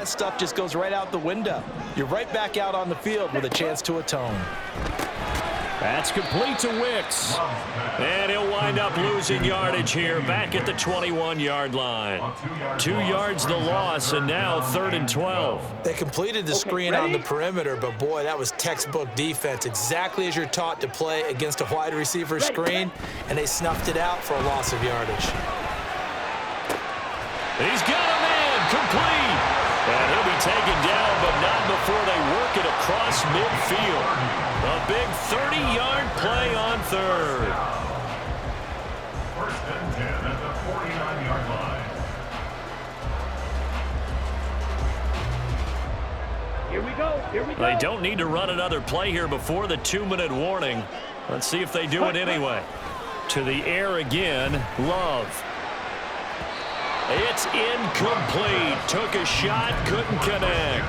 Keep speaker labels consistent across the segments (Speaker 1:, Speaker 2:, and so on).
Speaker 1: That stuff just goes right out the window. You're right back out on the field with a chance to atone.
Speaker 2: That's complete to Wicks. And he'll wind up losing yardage here back at the 21-yard line. 2 yards the loss, and now 3rd and 12.
Speaker 1: They completed the screen on the perimeter, but boy, that was textbook defense. Exactly as you're taught to play against a wide receiver screen, and they snuffed it out for a loss of yardage.
Speaker 2: He's got a man complete. And he'll be taken down, but not before they work it across midfield. A big 30-yard play on 3rd.
Speaker 3: 1st and 10 at the 49-yard line.
Speaker 4: Here we go. Here we go.
Speaker 2: They don't need to run another play here before the 2-minute warning. Let's see if they do it anyway. To the air again, Love. It's incomplete. Took a shot, couldn't connect.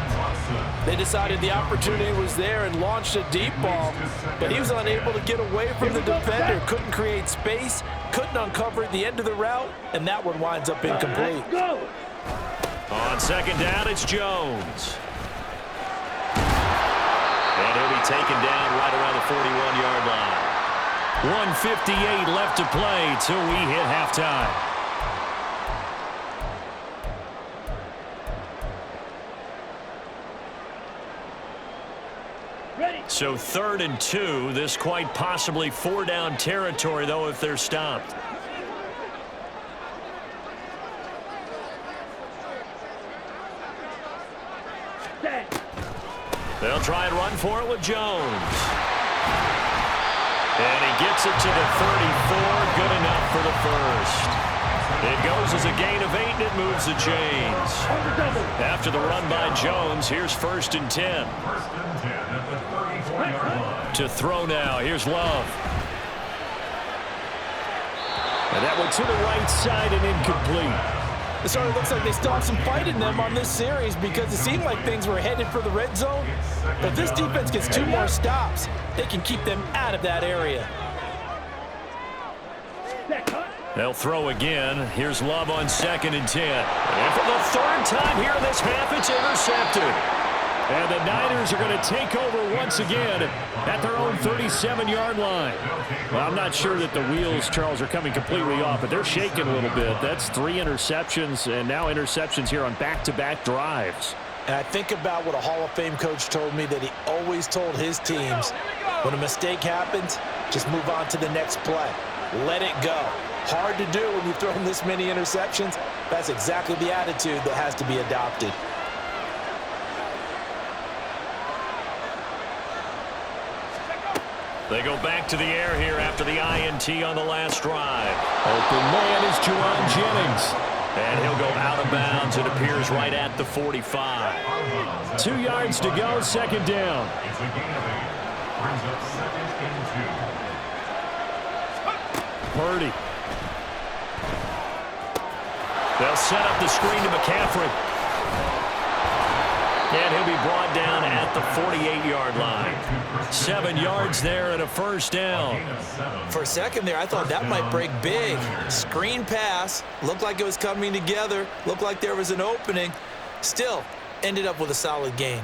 Speaker 1: They decided the opportunity was there and launched a deep ball, but he was unable to get away from the defender. Couldn't create space, couldn't uncover at the end of the route, and that one winds up incomplete.
Speaker 2: On 2nd down, it's Jones. And he'll be taken down right around the 41-yard line. 1:58 left to play till we hit halftime. So 3rd and 2. This quite possibly 4-down territory, though, if they're stopped. They'll try and run for it with Jones. And he gets it to the 34. Good enough for the first. It goes as a gain of 8, and it moves the chains. After the run by Jones, here's 1st and 10.
Speaker 3: 1st and 10 at the 34-yard line.
Speaker 2: To throw now. Here's Love. And that one to the right side and incomplete.
Speaker 1: It sort of looks like they still have some fight in them on this series because it seemed like things were headed for the red zone. But if this defense gets 2 more stops, they can keep them out of that area.
Speaker 2: They'll throw again. Here's Love on 2nd and 10. And for the 3rd time here in this half, it's intercepted. And the Niners are going to take over once again at their own 37-yard line. Well, I'm not sure that the wheels, Charles, are coming completely off, but they're shaking a little bit. That's 3 interceptions, and now interceptions here on back-to-back drives.
Speaker 1: And I think about what a Hall of Fame coach told me that he always told his teams, when a mistake happens, just move on to the next play. Let it go. Hard to do when you've thrown this many interceptions. That's exactly the attitude that has to be adopted.
Speaker 2: They go back to the air here after the INT on the last drive. Open man is Juwan Jennings. And he'll go out of bounds. It appears right at the 45. 2 yards to go, 2nd down.
Speaker 3: It's a gain of 8. Brings up 2nd and 2.
Speaker 2: Purdy. They'll set up the screen to McCaffrey. And he'll be brought down at the 48-yard line. 7 yards there and a 1st down.
Speaker 1: For a second there, I thought that might break big. Screen pass. Looked like it was coming together. Looked like there was an opening. Still, ended up with a solid gain.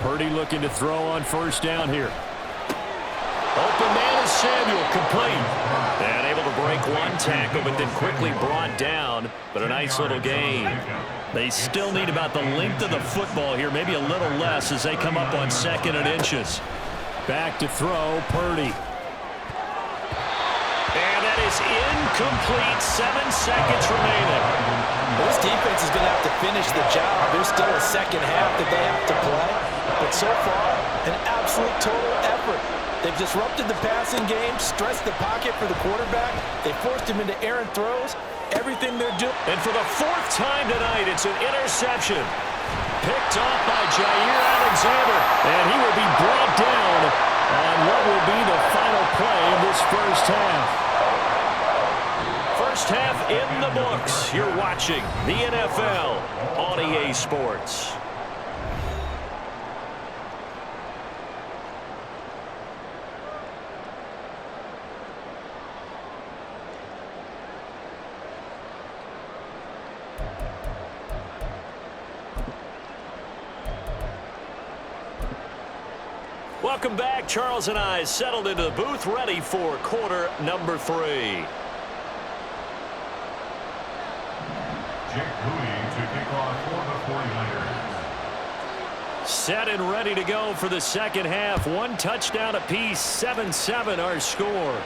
Speaker 2: Purdy looking to throw on 1st down here. Open man is Samuel, complete. And able to break 1 tackle, but then quickly brought down. But a nice little gain. They still need about the length of the football here, maybe a little less as they come up on 2nd and inches. Back to throw, Purdy. And that is incomplete. 7 seconds remaining.
Speaker 1: This defense is going to have to finish the job. There's still a second half that they have to play. But so far, an absolute total effort. They've disrupted the passing game, stressed the pocket for the quarterback. They forced him into errant throws. Everything they're doing.
Speaker 2: And for the 4th time tonight, it's an interception. Picked off by Jair Alexander. And he will be brought down on what will be the final play of this 1st half. First half in the books. You're watching the NFL on EA Sports. Welcome back. Charles and I settled into the booth, ready for quarter number 3.
Speaker 3: To kick off for the 49ers.
Speaker 2: Set and ready to go for the second half. 1 touchdown apiece, 7-7 our score.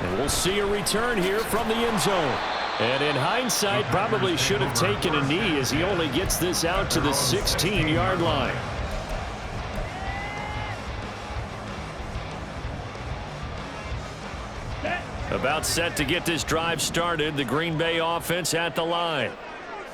Speaker 2: And we'll see a return here from the end zone. And in hindsight, probably should have taken a knee as he only gets this out to the 16-yard line. About set to get this drive started. The Green Bay offense at the line.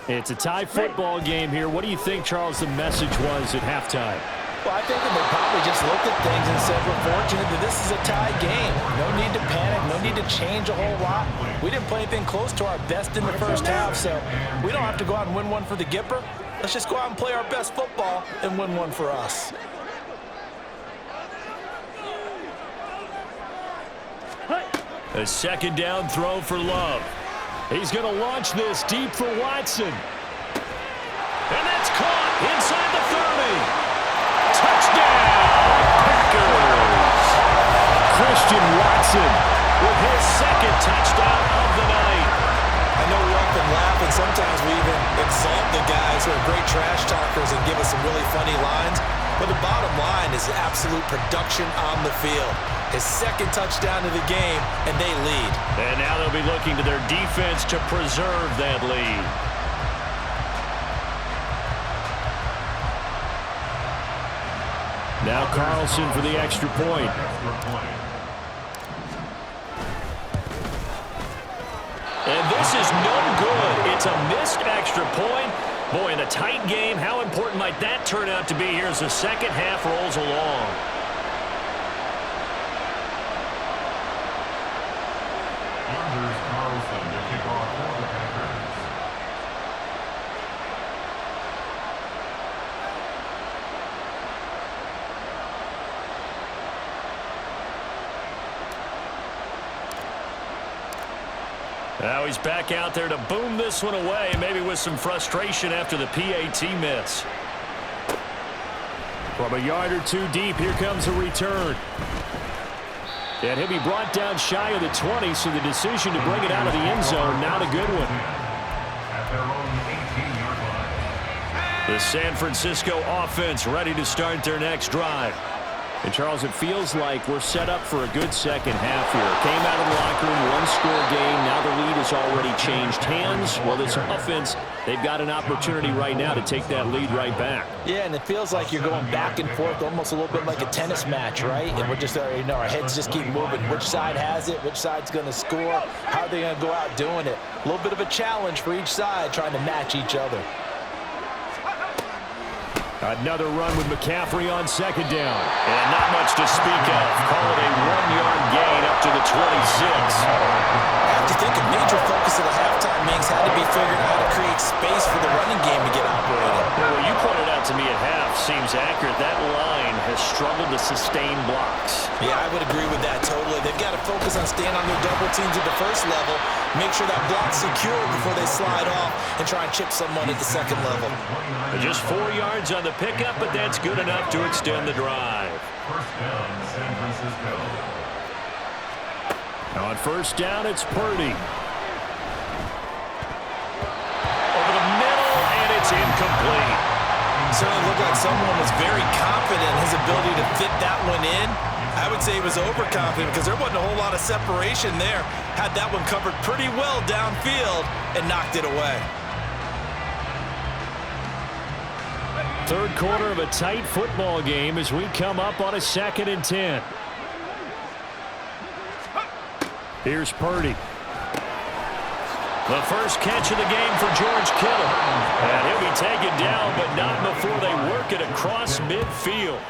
Speaker 2: It's a tie football game here. What do you think, Charles, the message was at halftime?
Speaker 1: Well, I think that they probably just looked at things and said, we're fortunate that this is a tie game. No need to panic. No need to change a whole lot. We didn't play anything close to our best in the first half, so we don't have to go out and win one for the Gipper. Let's just go out and play our best football and win one for us.
Speaker 2: A second down throw for Love. He's going to launch this deep for Watson. And that's caught inside the 30. Touchdown, Packers. Christian Watson with his second touchdown of the night.
Speaker 1: I know we often laugh, and sometimes we even exalt the guys who are great trash talkers and give us some really funny lines. But the bottom line is absolute production on the field. His second touchdown of the game, and they lead.
Speaker 2: And now they'll be looking to their defense to preserve that lead. Now Carlson for the extra point. And this is no good. It's a missed extra point. Boy, in a tight game, how important might that turn out to be here as the second half rolls along?
Speaker 3: Anders Carlson to kick off for the Packers.
Speaker 2: Now he's back out there to boom this one away, maybe with some frustration after the PAT miss. From a yard or two deep, here comes a return. And he'll be brought down shy of the 20, so the decision to bring it out of the end zone, not a good one.
Speaker 3: At their own 18-yard line.
Speaker 2: The San Francisco offense ready to start their next drive. And, Charles, it feels like we're set up for a good second half here. Came out of the locker room, one-score game. Now the lead has already changed hands. Well, this offense, they've got an opportunity right now to take that lead right back.
Speaker 1: Yeah, and it feels like you're going back and forth, almost a little bit like a tennis match, right? And we're just, our heads just keep moving. Which side has it? Which side's going to score? How are they going to go out doing it? A little bit of a challenge for each side, trying to match each other.
Speaker 2: Another run with McCaffrey on second down. And not much to speak of. Call it a 1-yard gain up to the 26.
Speaker 1: I have to think a major focus of the halftime meetings had to be figuring out how to create space for the running game to get operating.
Speaker 2: Well, you pointed out to me at half seems accurate. That line has struggled to sustain blocks.
Speaker 1: Yeah, I would agree with that totally. They've got to focus on staying on their double teams at the first level, make sure that block's secure before they slide off, and try and chip someone at the second level.
Speaker 2: Just 4 yards on the pickup, but that's good enough to extend the drive.
Speaker 3: First down, San Francisco.
Speaker 2: On first down, it's Purdy. Over the middle, and it's incomplete.
Speaker 1: Certainly looked like someone was very confident in his ability to fit that one in. I would say he was overconfident because there wasn't a whole lot of separation there. Had that one covered pretty well downfield and knocked it away.
Speaker 2: Third quarter of a tight football game as we come up on a 2nd and 10. Here's Purdy. The first catch of the game for George Kittle. And he'll be taken down, but not before they work it across midfield.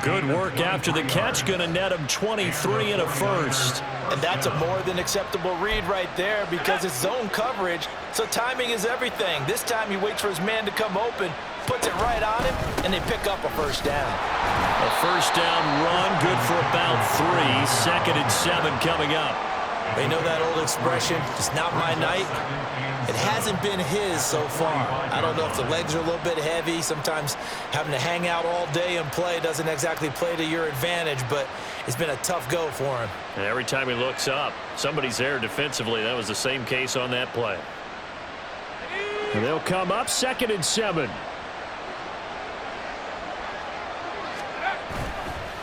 Speaker 2: Good work after the catch. Going to net him 23 and a first.
Speaker 1: And that's a more than acceptable read right there because it's zone coverage, so timing is everything. This time he waits for his man to come open, puts it right on him, and they pick up a first down.
Speaker 2: A first down run, good for about 3. 2nd and 7 coming up.
Speaker 1: They know that old expression, it's not my night. It hasn't been his so far. I don't know if the legs are a little bit heavy. Sometimes having to hang out all day and play doesn't exactly play to your advantage, but it's been a tough go for him.
Speaker 2: And every time he looks up, somebody's there defensively. That was the same case on that play. And they'll come up 2nd and 7.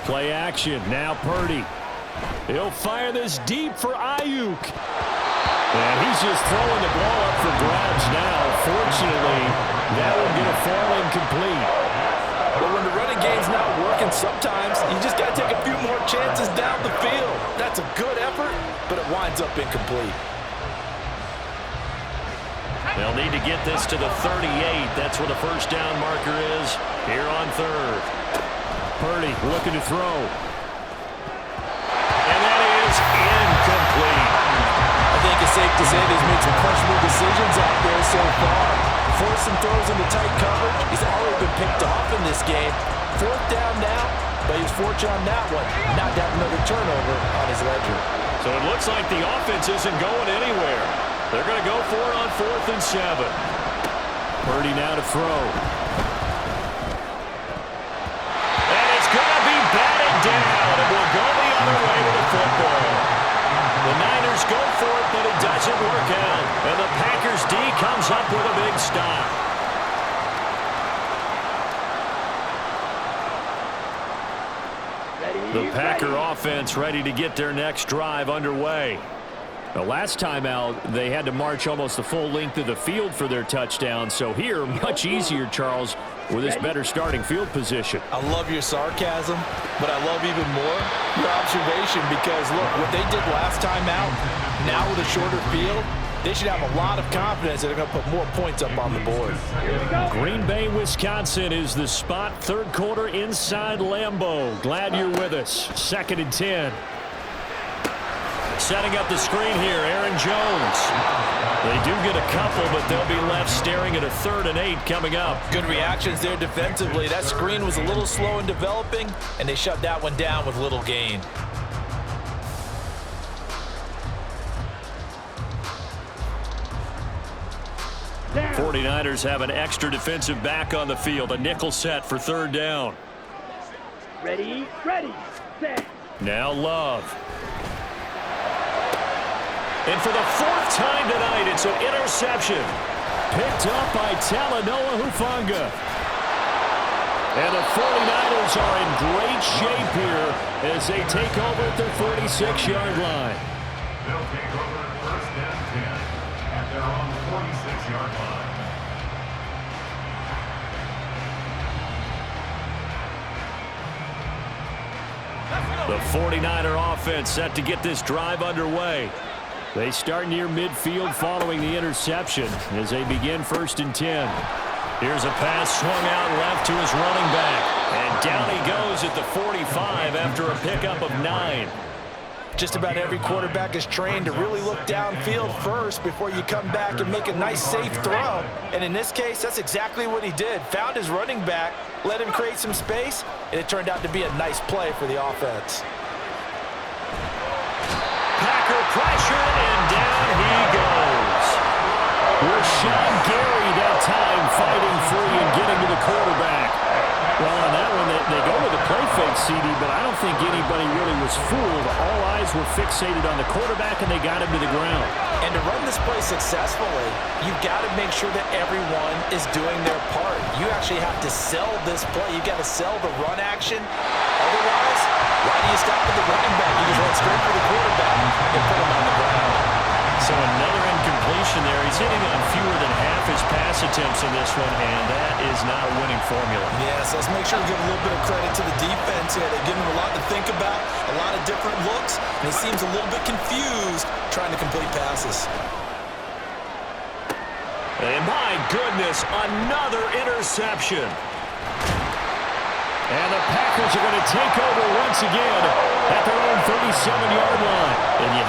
Speaker 2: Play action. Now Purdy. He'll fire this deep for Ayuk. And he's just throwing the ball up for grabs now. Fortunately, that one going to fall incomplete.
Speaker 1: But when the running game's not working, sometimes you just got to take a few more chances down the field. That's a good effort, but it winds up incomplete.
Speaker 2: They'll need to get this to the 38. That's where the first down marker is here on 3rd. Purdy looking to throw. And that is incomplete.
Speaker 1: I think it's safe to say that he's made some questionable decisions out there so far. Forced some throws into tight coverage. He's already been picked off in this game. 4th down now, but he's fortunate on that one. Not to have another turnover on his ledger.
Speaker 2: So it looks like the offense isn't going anywhere. They're going to go for it on 4th and 7. Purdy now to throw. And it's going to be batted down. It will go the other way with the football. The Niners go for it, but it doesn't work out. And the Packers D comes up with a big stop. The Packer offense ready to get their next drive underway. The last time out, they had to march almost the full length of the field for their touchdown. So here, much easier, Charles, with this better starting field position.
Speaker 1: I love your sarcasm, but I love even more your observation because, look, what they did last time out, now with a shorter field, they should have a lot of confidence that they're going to put more points up on the board.
Speaker 2: Green Bay, Wisconsin is the spot. 3rd quarter inside Lambeau. Glad you're with us. 2nd and 10. Setting up the screen here, Aaron Jones. They do get a couple, but they'll be left staring at a 3rd and 8 coming up.
Speaker 1: Good reactions there defensively. That screen was a little slow in developing, and they shut that one down with little gain.
Speaker 2: Yeah. 49ers have an extra defensive back on the field. A nickel set for 3rd down.
Speaker 4: Ready, set.
Speaker 2: Now Love. And for the 4th time tonight, it's an interception. Picked up by Talanoa Hufanga. And the 49ers are in great shape here as they take over at their 46-yard line.
Speaker 3: They'll take over at 1st and 10 at their own 46-yard line.
Speaker 2: The 49er offense set to get this drive underway. They start near midfield following the interception as they begin 1st and 10. Here's a pass swung out left to his running back. And down he goes at the 45 after a pickup of 9.
Speaker 1: Just about every quarterback is trained to really look downfield first before you come back and make a nice, safe throw. And in this case, that's exactly what he did. Found his running back, let him create some space, and it turned out to be a nice play for the offense.
Speaker 2: Packer pressure, and down he goes. Rashawn Gary that time fighting free and getting to the quarterback. Well, on that one, they go with a play fake, CD, but I don't think anybody really was fooled. All eyes were fixated on the quarterback, and they got him to the ground.
Speaker 1: And to run this play successfully, you've got to make sure that everyone is doing their part. You actually have to sell this play. You've got to sell the run action. Otherwise, why do you stop with the running back? You just run straight for the quarterback and put him on the ground.
Speaker 2: So another incompletion there. He's hitting on fewer than half his pass attempts in this one, and that is not a winning formula.
Speaker 1: Yeah, so let's make sure to give a little bit of credit to the defense here. They give him a lot to think about, a lot of different looks, and he seems a little bit confused trying to complete passes.
Speaker 2: And my goodness, another interception. And the Packers are going to take over once again at their own 37-yard line. And you